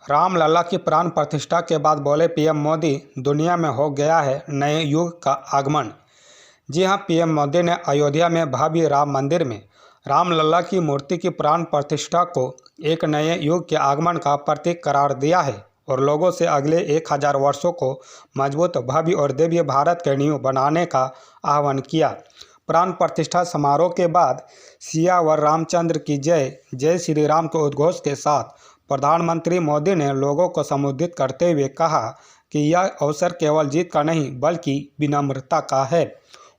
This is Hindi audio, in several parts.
रामलला की प्राण प्रतिष्ठा के बाद बोले पीएम मोदी, दुनिया में हो गया है नए युग का आगमन। जी हां, पीएम मोदी ने अयोध्या में भव्य राम मंदिर में रामलला की मूर्ति की प्राण प्रतिष्ठा को एक नए युग के आगमन का प्रतीक करार दिया है और लोगों से अगले 1000 वर्षों को मजबूत, भव्य और दिव्य भारत के नींव बनाने का आह्वान किया। प्राण प्रतिष्ठा समारोह के बाद सियावर रामचंद्र की जय, जय श्री राम के उद्घोष के साथ प्रधानमंत्री मोदी ने लोगों को संबोधित करते हुए कहा कि यह अवसर केवल जीत का नहीं बल्कि विनम्रता का है।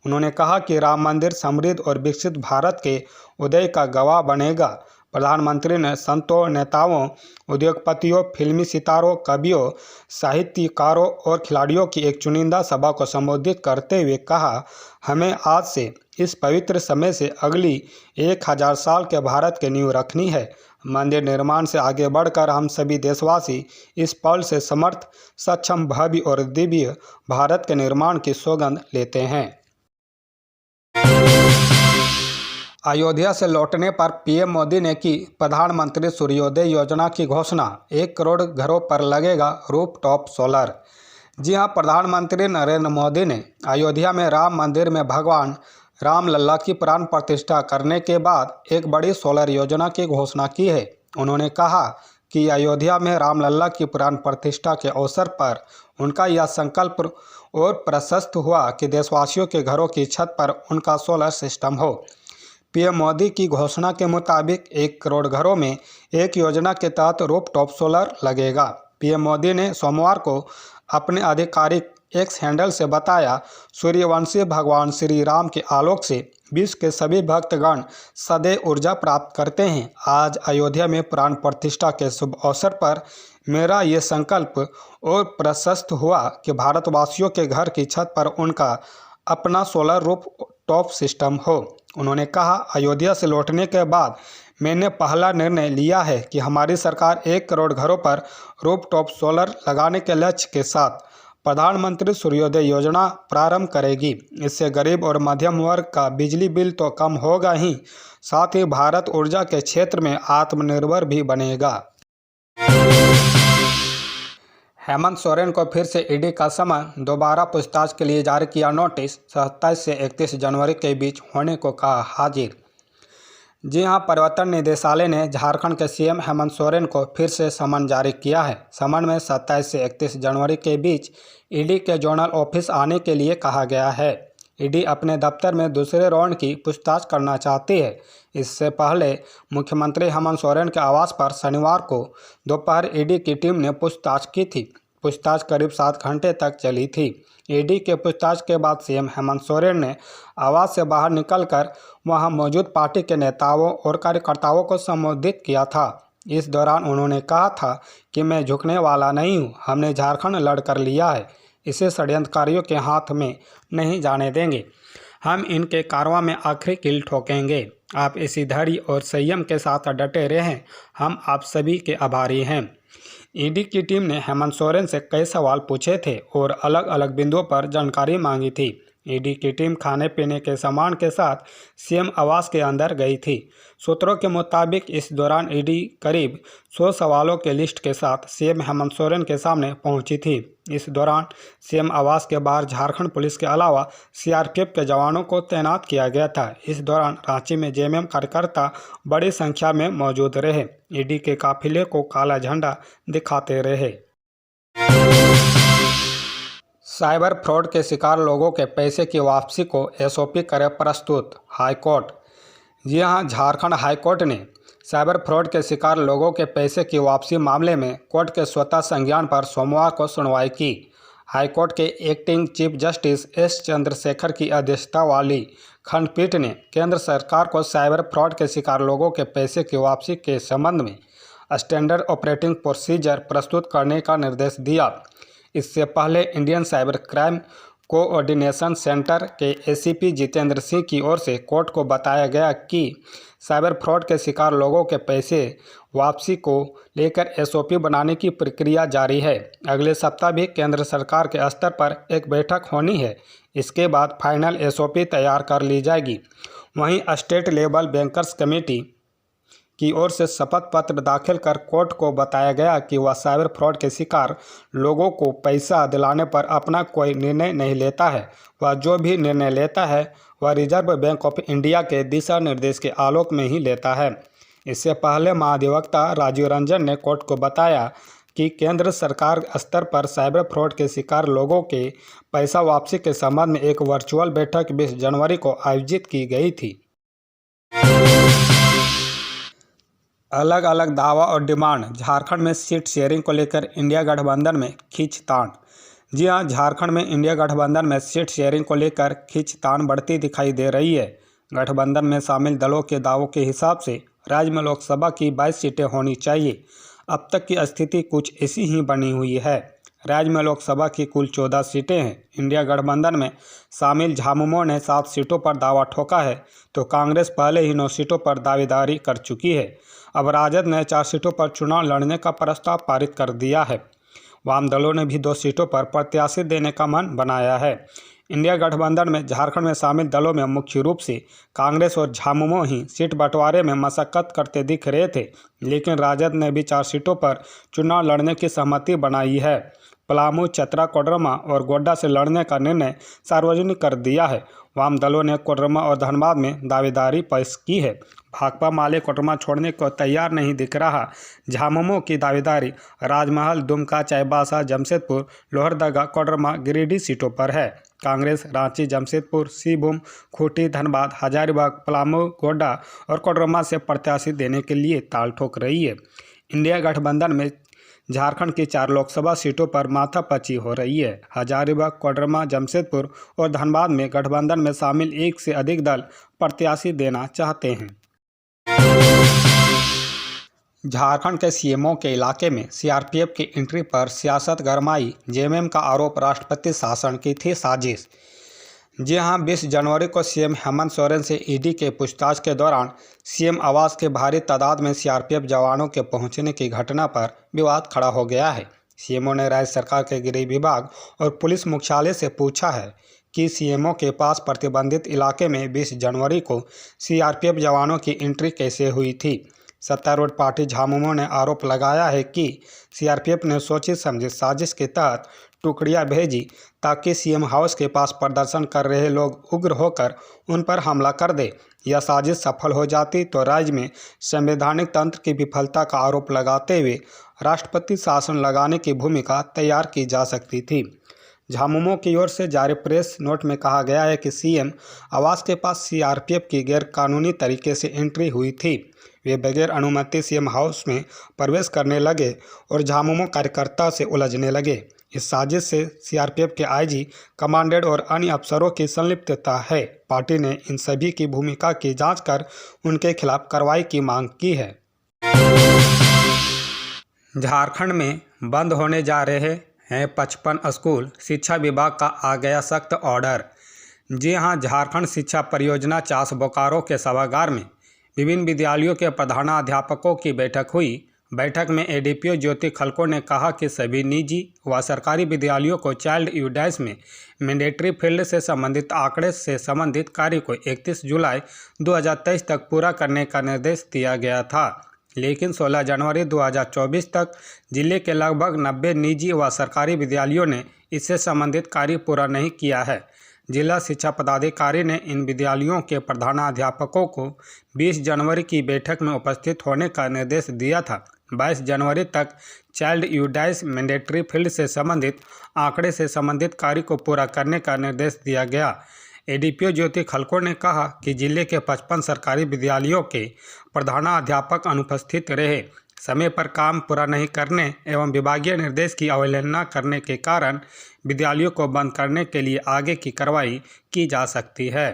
उन्होंने कहा कि राम मंदिर समृद्ध और विकसित भारत के उदय का गवाह बनेगा। प्रधानमंत्री ने संतों, नेताओं, उद्योगपतियों, फिल्मी सितारों, कवियों, साहित्यकारों और खिलाड़ियों की एक चुनिंदा सभा को संबोधित करते हुए कहा, हमें आज से इस पवित्र समय से अगली 1000 साल के भारत की नींव रखनी है। मंदिर निर्माण से आगे बढ़कर हम सभी देशवासी इस पल से समर्थ, सक्षम, भव्य और दिव्य भारत के निर्माण की सौगंध लेते हैं। अयोध्या से लौटने पर पीएम मोदी ने की प्रधानमंत्री सूर्योदय योजना की घोषणा। 1 करोड़ घरों पर लगेगा रूफटॉप सोलर। जी हां, प्रधानमंत्री नरेंद्र मोदी ने अयोध्या में राम मंदिर में भगवान रामलला की प्राण प्रतिष्ठा करने के बाद एक बड़ी सोलर योजना की घोषणा की है। उन्होंने कहा कि अयोध्या में रामलला की प्राण प्रतिष्ठा के अवसर पर उनका यह संकल्प और प्रशस्त हुआ कि देशवासियों के घरों की छत पर उनका सोलर सिस्टम हो। पीएम मोदी की घोषणा के मुताबिक 1 करोड़ घरों में एक योजना के तहत रूफटॉप सोलर लगेगा। पीएम मोदी ने सोमवार को अपने आधिकारिक एक्स हैंडल से बताया, सूर्यवंशी भगवान श्री राम के आलोक से विश्व के सभी भक्तगण सदैव ऊर्जा प्राप्त करते हैं। आज अयोध्या में प्राण प्रतिष्ठा के शुभ अवसर पर मेरा ये संकल्प और प्रशस्त हुआ कि भारतवासियों के घर की छत पर उनका अपना सोलर रूफ टॉप सिस्टम हो। उन्होंने कहा, अयोध्या से लौटने के बाद मैंने पहला निर्णय लिया है कि हमारी सरकार 1 करोड़ घरों पर रूफटॉप सोलर लगाने के लक्ष्य के साथ प्रधानमंत्री सूर्योदय योजना प्रारंभ करेगी। इससे गरीब और मध्यम वर्ग का बिजली बिल तो कम होगा ही, साथ ही भारत ऊर्जा के क्षेत्र में आत्मनिर्भर भी बनेगा। हेमंत सोरेन को फिर से ईडी का समन, दोबारा पूछताछ के लिए जारी किया नोटिस। 27 से 31 जनवरी के बीच होने को कहा हाजिर। जी हां, प्रवर्तन निदेशालय ने झारखंड के सीएम हेमंत सोरेन को फिर से समन जारी किया है। समन में 27 से 31 जनवरी के बीच ईडी के जोनल ऑफिस आने के लिए कहा गया है। ईडी अपने दफ्तर में दूसरे राउंड की पूछताछ करना चाहती है। इससे पहले मुख्यमंत्री हेमंत सोरेन के आवास पर शनिवार को दोपहर ईडी की टीम ने पूछताछ की थी। पूछताछ करीब 7 घंटे तक चली थी। ईडी के पूछताछ के बाद सीएम हेमंत सोरेन ने आवास से बाहर निकलकर वहां मौजूद पार्टी के नेताओं और कार्यकर्ताओं को संबोधित किया था। इस दौरान उन्होंने कहा था कि मैं झुकने वाला नहीं हूं, हमने झारखंड लड़कर लिया है, इसे षड्यंत्रकारियों के हाथ में नहीं जाने देंगे, हम इनके कारवां में आखिरी कील ठोकेंगे। आप इसी धैर्य और संयम के साथ डटे रहें, हम आप सभी के आभारी हैं। ईडी की टीम ने हेमंत सोरेन से कई सवाल पूछे थे और अलग अलग बिंदुओं पर जानकारी मांगी थी। ईडी की टीम खाने पीने के सामान के साथ सीएम आवास के अंदर गई थी। सूत्रों के मुताबिक इस दौरान ईडी करीब 100 सवालों के लिस्ट के साथ सीएम हेमंत सोरेन के सामने पहुंची थी। इस दौरान सीएम आवास के बाहर झारखंड पुलिस के अलावा सीआरपीएफ के जवानों को तैनात किया गया था। इस दौरान रांची में जेएमएम कार्यकर्ता बड़ी संख्या में मौजूद रहे। ईडी के काफिले को काला झंडा दिखाते रहे। साइबर फ्रॉड के शिकार लोगों के पैसे की वापसी को एसओपी करे प्रस्तुत, हाईकोर्ट। जी हां, झारखंड हाईकोर्ट ने साइबर फ्रॉड के शिकार लोगों के पैसे की वापसी मामले में कोर्ट के स्वतः संज्ञान पर सोमवार को सुनवाई की। हाईकोर्ट के acting chief justice S Chandrashekhar की अध्यक्षता वाली खंडपीठ ने केंद्र सरकार को साइबर फ्रॉड के शिकार लोगों के पैसे की वापसी के संबंध में स्टैंडर्ड ऑपरेटिंग प्रोसीजर प्रस्तुत करने का निर्देश दिया। इससे पहले Indian cyber crime coordination centre के एसीपी जितेंद्र सिंह की ओर से कोर्ट को बताया गया कि साइबर फ्रॉड के शिकार लोगों के पैसे वापसी को लेकर एसओपी बनाने की प्रक्रिया जारी है। अगले सप्ताह भी केंद्र सरकार के स्तर पर एक बैठक होनी है। इसके बाद फाइनल एसओपी तैयार कर ली जाएगी। वहीं स्टेट लेवल बैंकर्स कमेटी की ओर से शपथ पत्र दाखिल कर कोर्ट को बताया गया कि वह साइबर फ्रॉड के शिकार लोगों को पैसा दिलाने पर अपना कोई निर्णय नहीं लेता है। वह जो भी निर्णय लेता है वह रिजर्व बैंक ऑफ इंडिया के दिशा निर्देश के आलोक में ही लेता है। इससे पहले महाधिवक्ता राजीव रंजन ने कोर्ट को बताया कि केंद्र सरकार स्तर पर साइबर फ्रॉड के शिकार लोगों के पैसा वापसी के संबंध में एक वर्चुअल बैठक 20 जनवरी को आयोजित की गई थी। अलग अलग दावा और डिमांड, झारखंड में सीट शेयरिंग को लेकर इंडिया गठबंधन में खींचतान। जी हां, झारखंड में इंडिया गठबंधन में सीट शेयरिंग को लेकर खींचतान बढ़ती दिखाई दे रही है। गठबंधन में शामिल दलों के दावों के हिसाब से राज्य में लोकसभा की 22 सीटें होनी चाहिए। अब तक की स्थिति कुछ ऐसी ही बनी हुई है। राज्य में लोकसभा की कुल 14 सीटें हैं। इंडिया गठबंधन में शामिल झामुमो ने 7 सीटों पर दावा ठोका है, तो कांग्रेस पहले ही 9 सीटों पर दावेदारी कर चुकी है। अब राजद ने 4 सीटों पर चुनाव लड़ने का प्रस्ताव पारित कर दिया है। वाम दलों ने भी 2 सीटों पर प्रत्याशी देने का मन बनाया है। इंडिया गठबंधन में झारखंड में शामिल दलों में मुख्य रूप से कांग्रेस और झामुमो ही सीट बंटवारे में मशक्कत करते दिख रहे थे, लेकिन राजद ने भी 4 सीटों पर चुनाव लड़ने की सहमति बनाई है। पलामू, चतरा, कोडरमा और गोड्डा से लड़ने का निर्णय सार्वजनिक कर दिया है। वाम दलों ने कोडरमा और धनबाद में दावेदारी पेश की है। भाकपा माले कोडरमा छोड़ने को तैयार नहीं दिख रहा। झामुमो की दावेदारी राजमहल, दुमका, चाईबासा, जमशेदपुर, लोहरदगा, कोडरमा, गिरिडीह सीटों पर है। कांग्रेस रांची, जमशेदपुर, सिंहभूम, खूंटी, धनबाद, हजारीबाग, पलामू, गोड्डा और कोडरमा से प्रत्याशी देने के लिए ताल ठोक रही है। इंडिया गठबंधन में झारखंड की 4 लोकसभा सीटों पर माथापच्ची हो रही है। हजारीबाग, कोडरमा, जमशेदपुर और धनबाद में गठबंधन में शामिल 1 से अधिक दल प्रत्याशी देना चाहते हैं। झारखंड के सीएमओ के इलाके में सीआरपीएफ की एंट्री पर सियासत गरमाई। जेएमएम का आरोप राष्ट्रपति शासन की थी साजिश। जी हां, 20 जनवरी को सीएम हेमंत सोरेन से ईडी के पूछताछ के दौरान सीएम आवास के भारी तादाद में सीआरपीएफ जवानों के पहुंचने की घटना पर विवाद खड़ा हो गया है। सीएमओ ने राज्य सरकार के गृह विभाग और पुलिस मुख्यालय से पूछा है कि सीएमओ के पास प्रतिबंधित इलाके में 20 जनवरी को सीआरपीएफ जवानों की एंट्री कैसे हुई थी। सत्तारूढ़ पार्टी झामुमो ने आरोप लगाया है कि सीआरपीएफ ने सोची समझी साजिश के तहत टुकड़ियां भेजी ताकि सीएम हाउस के पास प्रदर्शन कर रहे लोग उग्र होकर उन पर हमला कर दे। यह साजिश सफल हो जाती तो राज्य में संवैधानिक तंत्र की विफलता का आरोप लगाते हुए राष्ट्रपति शासन लगाने की भूमिका तैयार की जा सकती थी। झामुमो की ओर से जारी प्रेस नोट में कहा गया है कि सीएम आवास के पास सीआरपीएफ की गैरकानूनी तरीके से एंट्री हुई थी। वे बगैर अनुमति सीएम हाउस में प्रवेश करने लगे और झामुमो कार्यकर्ता से उलझने लगे। इस साजिश से सीआरपीएफ के आईजी, कमांडेंट और अन्य अफसरों की संलिप्तता है। पार्टी ने इन सभी की भूमिका की जांच कर उनके खिलाफ कार्रवाई की मांग की है। झारखंड में बंद होने जा रहे हैं 55 स्कूल, शिक्षा विभाग का आ गया सख्त ऑर्डर। जी हां, झारखंड शिक्षा परियोजना चास बोकारो के सभागार में विभिन्न विद्यालयों के प्रधानाध्यापकों की बैठक हुई। बैठक में एडीपीओ ज्योति खलको ने कहा कि सभी निजी व सरकारी विद्यालयों को चाइल्ड यूडाइस में मैंडेटरी फील्ड से संबंधित आंकड़े से संबंधित कार्य को 31 जुलाई 2023 तक पूरा करने का निर्देश दिया गया था, लेकिन 16 जनवरी 2024 तक जिले के लगभग 90 निजी व सरकारी विद्यालयों ने इससे संबंधित कार्य पूरा नहीं किया है। जिला शिक्षा पदाधिकारी ने इन विद्यालयों के प्रधानाध्यापकों को 20 जनवरी की बैठक में उपस्थित होने का निर्देश दिया था। 22 जनवरी तक चाइल्ड यूडाइस मैंडेटरी फील्ड से संबंधित आंकड़े से संबंधित कार्य को पूरा करने का निर्देश दिया गया। एडीपीओ ज्योति खलको ने कहा कि जिले के 55 सरकारी विद्यालयों के प्रधानाध्यापक अनुपस्थित रहे, समय पर काम पूरा नहीं करने एवं विभागीय निर्देश की अवहेलना करने के कारण विद्यालयों को बंद करने के लिए आगे की कार्रवाई की जा सकती है।